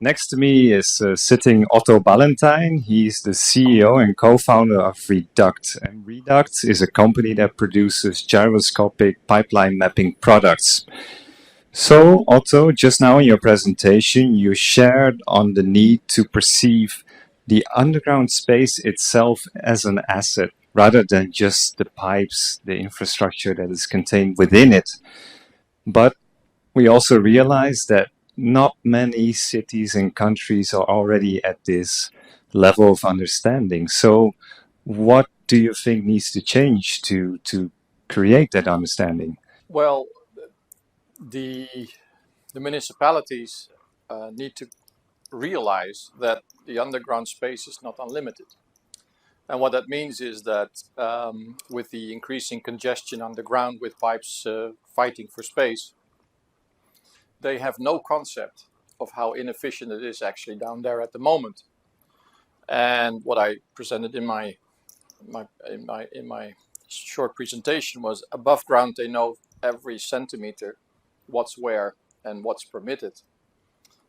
Next to me is sitting Otto Ballintijn. He's the CEO and co-founder of Reduct. And Reduct is a company that produces gyroscopic pipeline mapping products. So, Otto, just now in your presentation, you shared on the need to perceive the underground space itself as an asset rather than just the pipes, the infrastructure that is contained within it. But we also realize that not many cities and countries are already at this level of understanding. So, what do you think needs to change to create that understanding? Well, the municipalities need to realize that the underground space is not unlimited. And what that means is that with the increasing congestion underground with pipes fighting for space, they have no concept of how inefficient it is actually down there at the moment. And what I presented in my short presentation was above ground they know every centimeter what's where and what's permitted.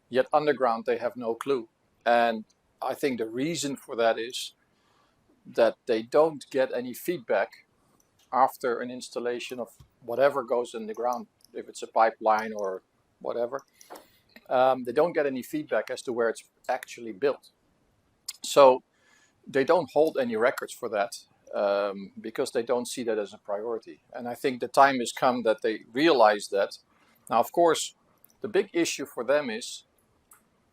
Yet underground they have no clue. And I think the reason for that is that they don't get any feedback after an installation of whatever goes in the ground, if it's a pipeline or whatever. They don't get any feedback as to where it's actually built. So they don't hold any records for that because they don't see that as a priority. And I think the time has come that they realize that. Now, of course, the big issue for them is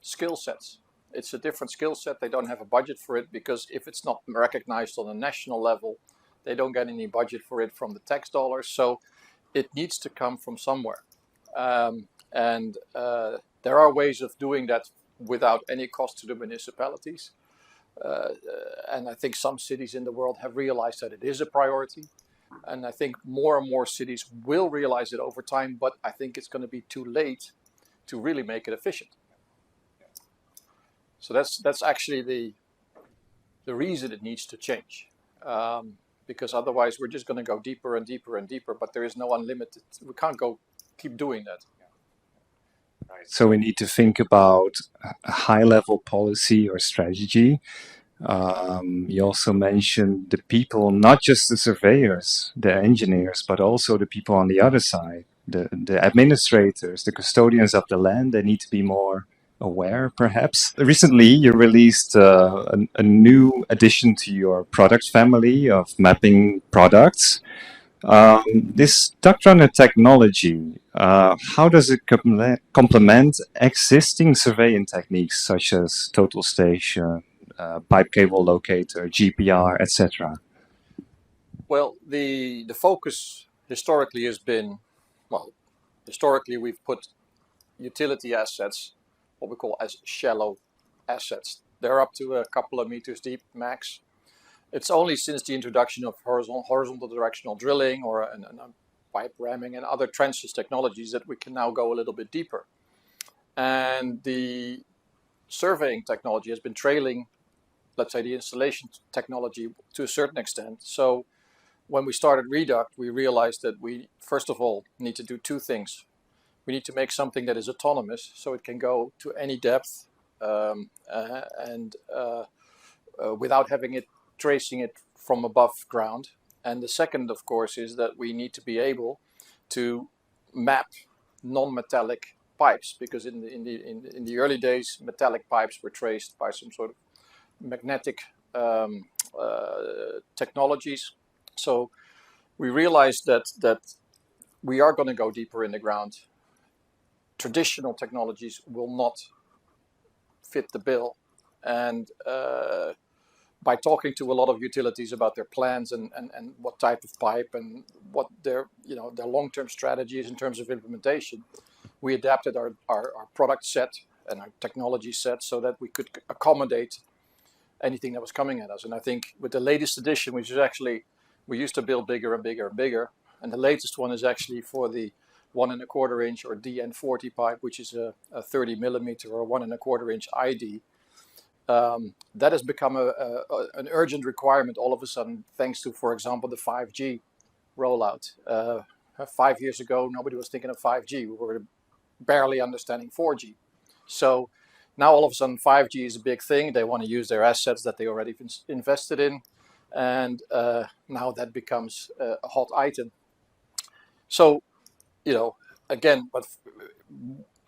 skill sets. It's a different skill set. They don't have a budget for it because if it's not recognized on a national level, they don't get any budget for it from the tax dollars. So it needs to come from somewhere. And there are ways of doing that without any cost to the municipalities. And I think some cities in the world have realized that it is a priority. And I think more and more cities will realize it over time, but I think it's going to be too late to really make it efficient. So that's actually the reason it needs to change. Because otherwise we're just going to go deeper and deeper and deeper, but there is no unlimited, we can't keep doing that. Right. So we need to think about a high-level policy or strategy. You also mentioned the people, not just the surveyors, the engineers, but also the people on the other side, the administrators, the custodians of the land. They need to be more aware, perhaps. Recently, you released a new addition to your product family of mapping products. This DUConnect technology, how does it complement existing surveying techniques such as total station, pipe cable locator, GPR, etc.? Well, the focus historically has been, historically we've put utility assets, what we call as shallow assets. They're up to a couple of meters deep max. It's only since the introduction of horizontal directional drilling or pipe ramming and other trenches technologies that we can now go a little bit deeper. And the surveying technology has been trailing, let's say, the installation technology to a certain extent. So when we started Reduct, we realized that we, first of all, need to do two things. We need to make something that is autonomous, so it can go to any depth without having it tracing it from above ground. And the second, of course, is that we need to be able to map non-metallic pipes, because in the early days, metallic pipes were traced by some sort of magnetic technologies. So we realized that we are going to go deeper in the ground. Traditional technologies will not fit the bill, and by talking to a lot of utilities about their plans and what type of pipe and what their long-term strategy is in terms of implementation, we adapted our product set and our technology set so that we could accommodate anything that was coming at us. And I think with the latest edition, which is actually, we used to build bigger and bigger and bigger, and the latest one is actually for the 1¼ inch or DN40 pipe, which is a 30 millimeter or 1¼ inch ID. That has become an urgent requirement all of a sudden, thanks to, for example, the 5G rollout. 5 years ago, nobody was thinking of 5G. We were barely understanding 4G. So Now all of a sudden 5G is a big thing. They want to use their assets that they already invested in, and now that becomes a hot item. So, you know, again, but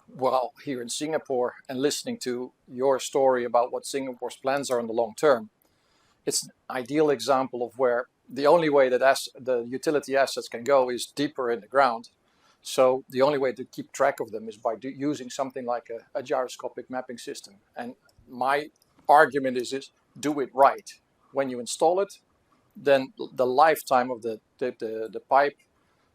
while here in Singapore and listening to your story about what Singapore's plans are in the long term, it's an ideal example of where the only way that the utility assets can go is deeper in the ground. So the only way to keep track of them is by using something like a gyroscopic mapping system. And my argument is do it right. When you install it, then the lifetime of the pipe,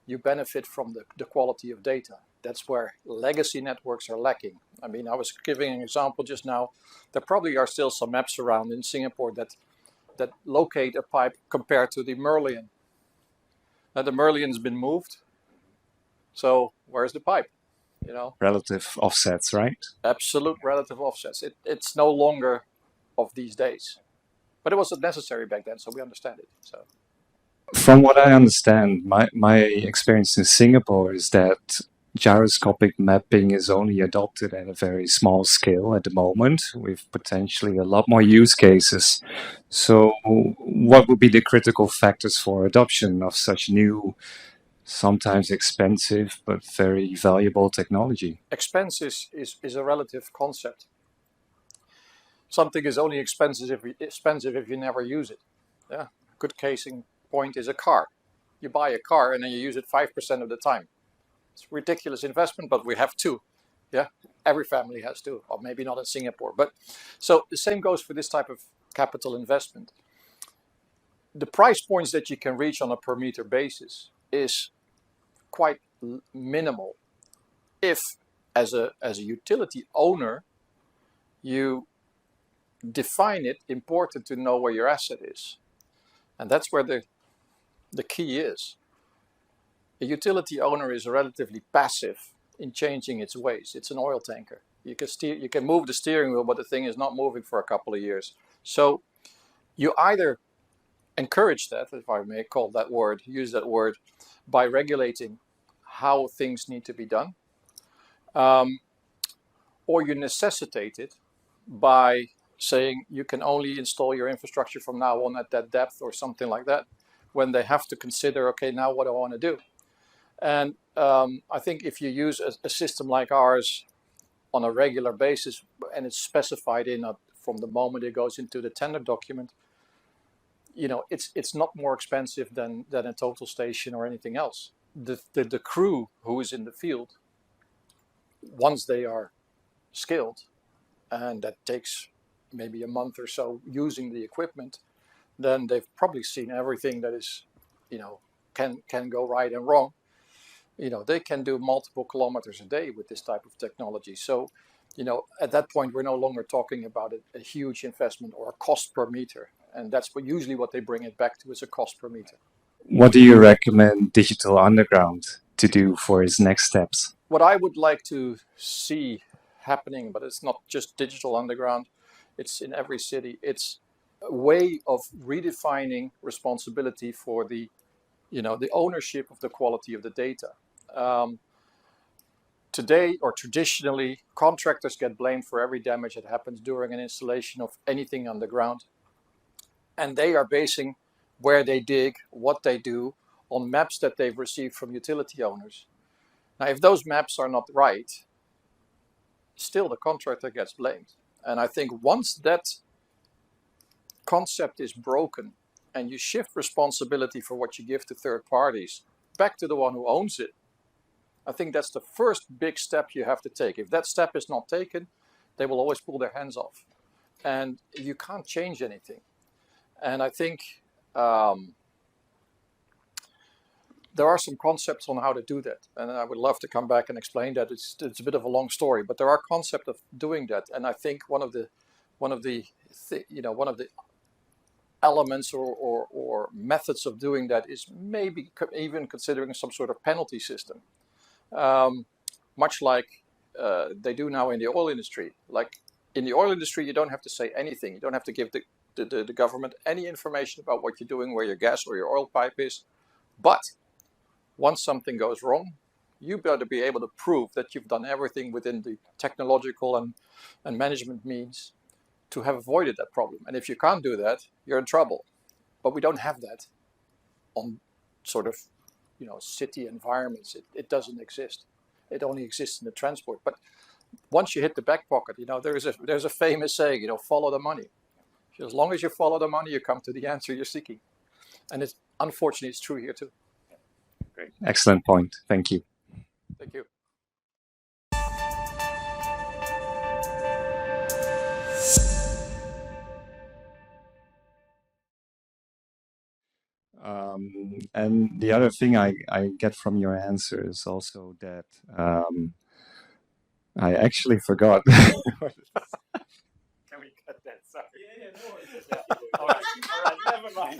you benefit from the quality of data. That's where legacy networks are lacking. I mean, I was giving an example just now. There probably are still some maps around in Singapore that locate a pipe compared to the Merlion. Now the Merlion's been moved, so where's the pipe? You know, Relative offsets, right? absolute relative offsets. It's no longer of these days, but it was necessary back then, so we understand it. So From what I understand, my experience in Singapore is that gyroscopic mapping is only adopted at a very small scale at the moment, with potentially a lot more use cases. So, what would be the critical factors for adoption of such new, sometimes expensive, but very valuable technology? expense is a relative concept. Something is only expensive if you never use it. Yeah, good case in point is a car. You buy a car and then you use it 5% of the time. It's a ridiculous investment, but we have two. Yeah, every family has two, or maybe not in Singapore. But so the same goes for this type of capital investment. The price points that you can reach on a per meter basis is quite minimal if, as a utility owner, you define it important to know where your asset is. And that's where the key is. A utility owner is relatively passive in changing its ways. It's an oil tanker. You can move the steering wheel, but the thing is not moving for a couple of years. So you either encourage that, if I may use that word, by regulating how things need to be done, or you necessitate it by saying you can only install your infrastructure from now on at that depth or something like that, when they have to consider, okay, now what do I want to do? And I think if you use a system like ours on a regular basis, and it's specified from the moment it goes into the tender document, it's not more expensive than a total station or anything else. The crew who is in the field, once they are skilled, and that takes maybe a month or so using the equipment, then they've probably seen everything that is, can go right and wrong. They can do multiple kilometers a day with this type of technology. So, at that point, we're no longer talking about a huge investment or a cost per meter. And that's usually what they bring it back to, is a cost per meter. What do you recommend Digital Underground to do for its next steps? What I would like to see happening, but it's not just digital underground, it's in every city. It's a way of redefining responsibility for the ownership of the quality of the data. Today, or traditionally, contractors get blamed for every damage that happens during an installation of anything underground. And they are basing where they dig, what they do, on maps that they've received from utility owners. Now, if those maps are not right, still the contractor gets blamed. And I think once that concept is broken and you shift responsibility for what you give to third parties back to the one who owns it, I think that's the first big step you have to take. If that step is not taken, they will always pull their hands off. And you can't change anything. And I think there are some concepts on how to do that. And I would love to come back and explain that. It's a bit of a long story, but there are concepts of doing that. And I think one of the elements or methods of doing that is maybe even considering some sort of penalty system. Much like they do now in the oil industry. Like in the oil industry, you don't have to say anything. You don't have to give the government any information about what you're doing, where your gas or your oil pipe is. But once something goes wrong, You better be able to prove that you've done everything within the technological and management means to have avoided that problem. And if you can't do that, you're in trouble. But we don't have that on sort of, city environments. It doesn't exist. It only exists in the transport. But once you hit the back pocket, there's a famous saying, follow the money. As long as you follow the money, you come to the answer you're seeking. And unfortunately, it's true here too. Great. Excellent point. Thank you. Thank you. And the other thing I get from your answer is also that I actually forgot. Can we cut that? Sorry. Yeah, no. All right, never mind.